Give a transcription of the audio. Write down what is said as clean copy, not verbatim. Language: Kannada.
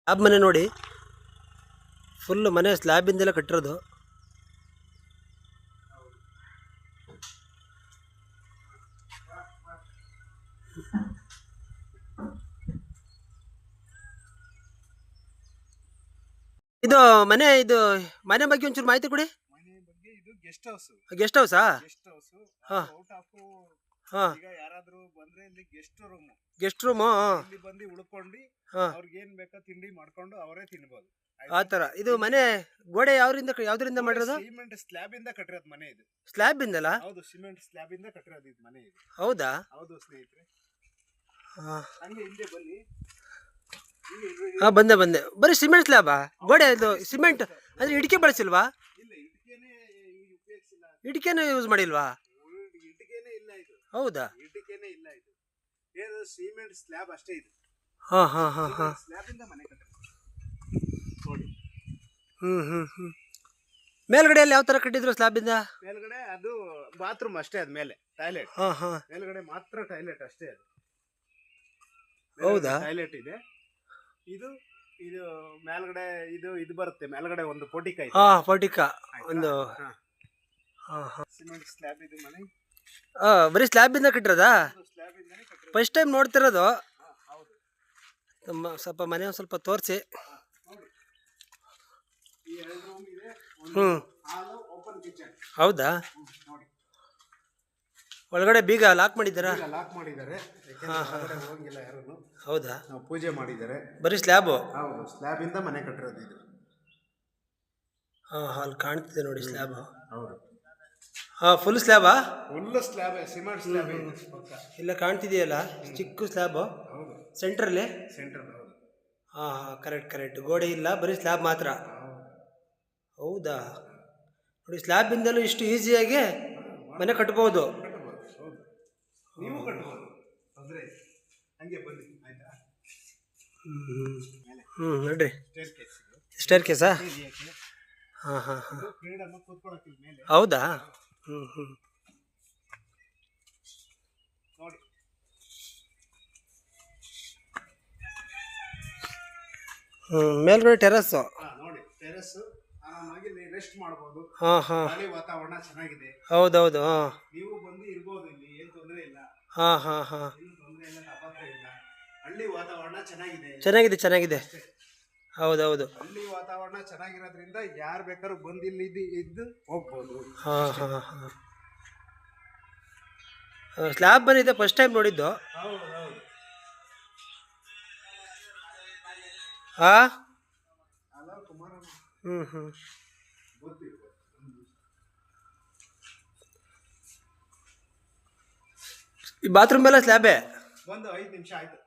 ಸ್ಲ್ಯಾಬ್ ಮನೆ ನೋಡಿ, ಫುಲ್ ಮನೆ ಸ್ಲ್ಯಾಬಿಂದೆಲ್ಲ ಕಟ್ಟಿರೋದು. ಇದು ಮನೆ ಬಗ್ಗೆ ಒಂಚೂರು ಮಾಹಿತಿ ಕೊಡಿ. ಮನೆ ಬಗ್ಗೆ ಇದು ಗೆಸ್ಟ್ ಹೌಸ್. ಗೆಸ್ಟ್ ಹೌಸಾ? Guest house. ಹಾ. ಔಟ್ ಆಫ್ ಹಾ. ಈಗ ಯಾರಾದ್ರೂ ಬಂದ್ರೆ ಇಲ್ಲಿ ಗೆಸ್ಟ್ ರೂಮ್. Guest room. ಇಲ್ಲಿ ಬಂದು ಉಳ್ಕೊಂಡು ಅವ್ರಿಗೆ ಏನ್ ಬೇಕೋ ತಿಂಡಿ ಮಾಡ್ಕೊಂಡು ಅವರೇ ತಿನ್ಬೋದು. ಆ ತರ. ಇದು ಮನೆ ಗೋಡೆ ಯಾವ್ದ್ರಿಂದ ಮಾಡಿರೋದು? ಸಿಮೆಂಟ್ ಸ್ಲ್ಯಾಬ್ ಇಂದ ಕಟ್ಟಿರೋದು ಮನೆ ಇದು. ಸ್ಲ್ಯಾಬ್ ಇಂದಲ್ಲ? ಹೌದು, ಸಿಮೆಂಟ್ ಸ್ಲ್ಯಾಬ್ ಇಂದ ಕಟ್ಟಿರೋದು ಇದು ಮನೆ ಇದು. ಹೌದಾ? ಹೌದು ಸ್ನೇಹಿತರೆ. ಹಂಗೆ ಹಿಂದೆ ಬನ್ನಿ. ಬಂದೆ. ಬರೀ ಸಿಮೆಂಟ್ ಸ್ಲ್ಯಾಬಾ? ಗೋಡೆ ಇದು ಸಿಮೆಂಟ್ ಅಂದ್ರೆ ಇಟಿಕೆ ಬಳಸಿಲ್ವಾ? ಇಲ್ಲ, ಇಟಿಕೆನೇ ಉಪಯೋಗಿಸಿಲ್ಲ. ಇಟಿಕೆನೂ ಯೂಸ್ ಮಾಡಿಲ್ವಾ? ಇಟಿಕೆನೇ ಇಲ್ಲ ಇದು. ಹೌದಾ? ಇಟಿಕೆನೇ ಇಲ್ಲ ಇದು. ಏನು ಸಿಮೆಂಟ್ ಸ್ಲ್ಯಾಬ್ ಅಷ್ಟೇ ಇದು. ಹಾ. ಸ್ಲ್ಯಾಬ್ ಇಂದ ಮನೆ ಕಟ್ಟಿರೋದು ನೋಡಿ. ಮೇಲ್ಗಡೆಯಲ್ಲಿ ಯಾವ ತರ ಕಟ್ಟಿದ್ರು ಸ್ಲ್ಯಾಬ್ ಇಂದ? ಮೇಲ್ಗಡೆ ಅದು ಬಾತ್ರೂಮ್ ಅಷ್ಟೇ, ಅದ ಮೇಲೆ ಟಾಯ್ಲೆಟ್. ಮೇಲ್ಗಡೆ ಮಾತ್ರ ಟಾಯ್ಲೆಟ್ ಅಷ್ಟೇ ಅದು. ಹೌದಾ? ಟಾಯ್ಲೆಟ್ ಇದೆ. ಇದು ಮೇಲ್ಗಡೆ ಇದು ಬರುತ್ತೆ. ಮೇಲ್ಗಡೆ ಒಂದು ಪೋಟಿಕ ಇದೆ. ಪೋಟಿಕ ಒಂದು. ಸಿಮೆಂಟ್ ಸ್ಲ್ಯಾಬ್ ಇದು ಮನೆ. ಬರೀ ಸ್ಲ್ಯಾಬ್ ಇಂದ ಕಟ್ಟಿರೋದಾ? ಸ್ಲ್ಯಾಬ್ ಇಂದಾನೆ ಕಟ್ಟಿರೋದು. First time ನೋಡ್ತಿರೋದು. ಹೌದು. ಸ್ವಲ್ಪ ಮನೆ ಒಂದು ಸ್ವಲ್ಪ ತೋರಿಸಿ. ನೋಡಿ, ಈ 2 ರೂಮ್ ಇದೆ. ಒಂದು ಹಾಲು, ಓಪನ್ ಕಿಚನ್. ಹೌದಾ? ನೋಡಿ, ಒಳಗಡೆ ಬೀಗ ಲಾಕ್ ಮಾಡಿದ್ದಾರಾ? ಲಾಕ್ ಮಾಡಿದ್ದಾರೆ. ಯಾಕಂದ್ರೆ ಹೋಗಿಲ್ಲ ಯಾರು. ಹೌದಾ? ನಾವು ಪೂಜೆ ಮಾಡಿದ್ದಾರೆ. ಬರೀ ಸ್ಲ್ಯಾಬು? ಹೌದು, ಸ್ಲ್ಯಾಬ್ ಇಂದ ಮನೆ ಕಟ್ಟಿರೋದು ಇದು. ಅಲ್ಲಿ ಕಾಣ್ತಿದೆ ನೋಡಿ ಸ್ಲ್ಯಾಬ್. ಹೌದು. ಫುಲ್ ಸ್ಲ್ಯಾಬಾ? ಫುಲ್ ಸ್ಲ್ಯಾಬ್, ಸಿಮೆಂಟ್ ಸ್ಲ್ಯಾಬ್ ಇದೆ. ಇಲ್ಲ ಕಾಣ್ತಿದೆಯಲ್ಲ ಚಿಕ್ಕ ಸ್ಲ್ಯಾಬು. ಹೌದು, ಸೆಂಟ್ರಲ್ಲಿ. ಸೆಂಟ್ರಲ್. ಹೌದು. ಕರೆಕ್ಟ್. ಗೋಡೆ ಇಲ್ಲ, ಬರೀ ಸ್ಲ್ಯಾಬ್ ಮಾತ್ರ. ಹೌದಾ? ನೋಡಿ, ಸ್ಲ್ಯಾಬ್ ಇಂದಲೂ ಇಷ್ಟು ಈಸಿಯಾಗಿ ಮನೆ ಕಟ್ಬೋದು. ಹೌದು, ನೀವು ಕಟ್ಬೋದು. ತೊಂದರೆ ಇಲ್ಲ. ಹಂಗೆ ಬನ್ನಿ, ಆಯ್ತಾ? ನೋಡ್ರಿ, ಸ್ಟೇರ್ಕೇಸ್. ಸ್ಟೇರ್ಕೇಸಾ? ಫ್ರೀಡಮ್ ಕೂತ್ಕೊಳ್ಳೋಕೆ ಮೇಲೆ. ಹೌದಾ? ನೋಡಿ, ಮೇಲ್ಗಡೆ ಟೆರಸ್ಸು. ನೋಡಿ ಟೆರೆಸ್. ಆರಾಮಾಗಿ ರೆಸ್ಟ್ ಮಾಡ್ಬೋದು. ಗಾಳಿ ವಾತಾವರಣ ಚೆನ್ನಾಗಿದೆ. ಹೌದೌದು. ನೀವು ಬಂದು ಇರ್ಬೋದು ಇಲ್ಲಿ, ಏನು ತೊಂದರೆ ಇಲ್ಲ. ಏನು ತೊಂದರೆ ಇಲ್ಲ, ತಾಪತ್ರ ಇಲ್ಲ. ಹಳ್ಳಿ ವಾತಾವರಣ ಚೆನ್ನಾಗಿದೆ. ಹೌದೌದು. ಹಳ್ಳಿ ವಾತಾವರಣ ಚೆನ್ನಾಗಿರೋದ್ರಿಂದ ಯಾರು ಬೇಕಾದ್ರೂ ಬಂದು ಇಲ್ಲಿ ಇದ್ದು ಹೋಗ್ಬೋದು. ಸ್ಲ್ಯಾಬ್ ಬಂದಿದೆ, ಫಸ್ಟ್ ಟೈಮ್ ನೋಡಿದ್ದು. ಹೌದು. ಅಲ್ಲ ಕುಮಾರಣ್ಣ. ಈ ಬಾತ್ರೂಮ್ ಎಲ್ಲ ಸ್ಲ್ಯಾಬೇ? ಒಂದು 5 ನಿಮಿಷ ಆಯ್ತು.